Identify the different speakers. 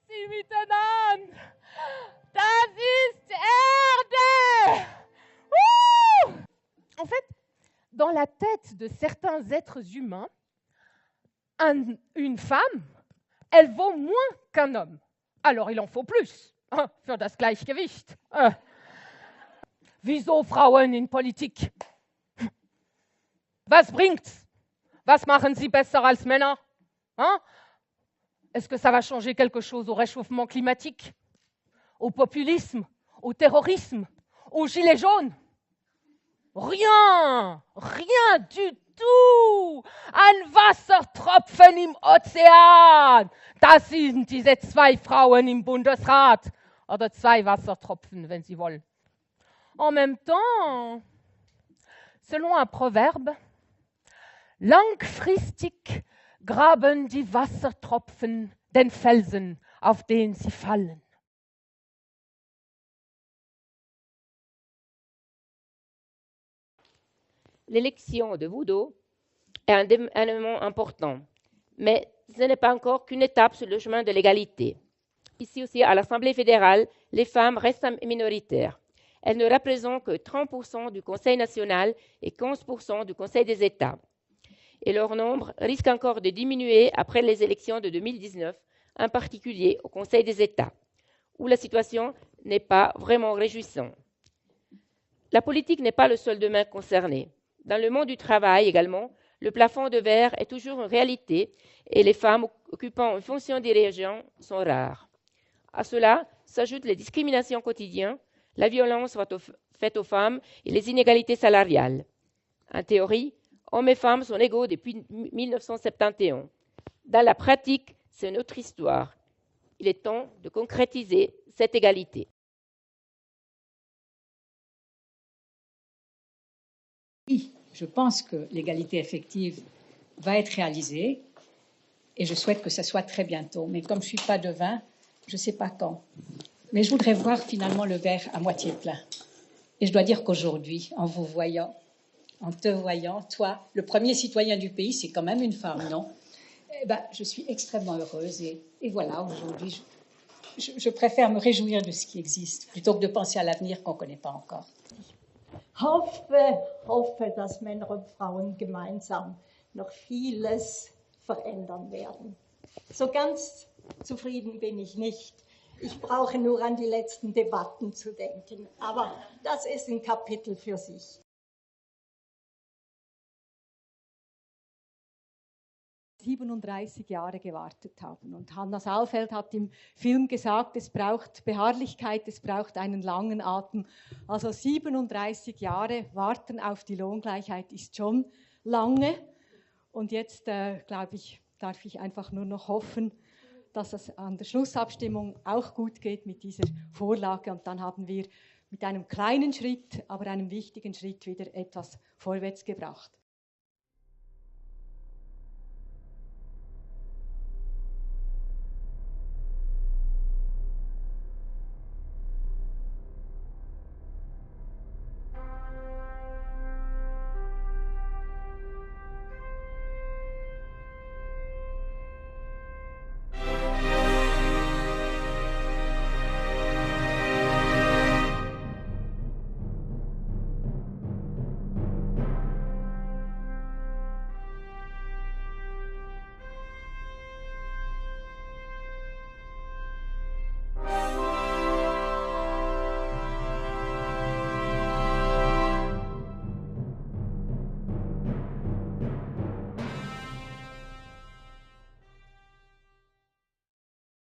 Speaker 1: Sie miteinander. Das ist Erde. En fait, dans la tête de certains êtres humains, une femme, elle vaut moins qu'un homme. Alors il en faut plus für das Gleichgewicht. Wieso Frauen in Politik? Was bringt's? Was machen sie besser als Männer? Est-ce que ça va changer quelque chose au réchauffement climatique, au populisme, au terrorisme, aux gilets jaunes? Rien, rien du tout. Ein Wassertropfen im Ozean. Das sind diese 2 Frauen im Bundesrat. Oder 2 Wassertropfen, wenn Sie wollen. En même temps, selon un proverbe, langfristig graben die Wassertropfen den Felsen, auf den sie fallen.
Speaker 2: L'élection de Woodrow est un événement important, mais ce n'est pas encore qu'une étape sur le chemin de l'égalité. Ici aussi, à l'Assemblée fédérale, les femmes restent minoritaires. Elles ne représentent que 30% du Conseil national et 15% du Conseil des États. Et leur nombre risque encore de diminuer après les élections de 2019, en particulier au Conseil des États, où la situation n'est pas vraiment réjouissante. La politique n'est pas le seul domaine concerné. Dans le monde du travail également, le plafond de verre est toujours une réalité et les femmes occupant une fonction dirigeante sont rares. À cela s'ajoutent les discriminations quotidiennes, la violence faite aux femmes et les inégalités salariales. En théorie, hommes et femmes sont égaux depuis 1971. Dans la pratique, c'est une autre histoire. Il est temps de concrétiser cette égalité.
Speaker 3: Oui, je pense que l'égalité effective va être réalisée et je souhaite que ça soit très bientôt. Mais comme je ne suis pas devin, je ne sais pas quand. Mais je voudrais voir finalement le verre à moitié plein. Et je dois dire qu'aujourd'hui, en vous voyant, en te voyant, toi, le premier citoyen du pays, c'est quand même une femme, non? Eh ben, je suis extrêmement heureuse et voilà, aujourd'hui, je préfère me réjouir de ce qui existe plutôt que de penser à l'avenir qu'on ne connaît pas encore.
Speaker 4: Hoffe, dass Männer und Frauen gemeinsam noch vieles verändern werden. So ganz zufrieden bin ich nicht. Ich brauche nur an die letzten Debatten zu denken. Aber das ist ein Kapitel für sich.
Speaker 5: 37 Jahre gewartet haben. Und Hanna Saalfeld hat im Film gesagt, es braucht Beharrlichkeit, es braucht einen langen Atem. Also 37 Jahre warten auf die Lohngleichheit ist schon lange. Und jetzt, glaube ich, darf ich einfach nur noch hoffen, dass es an der Schlussabstimmung auch gut geht mit dieser Vorlage. Und dann haben wir mit einem kleinen Schritt, aber einem wichtigen Schritt wieder etwas vorwärts gebracht.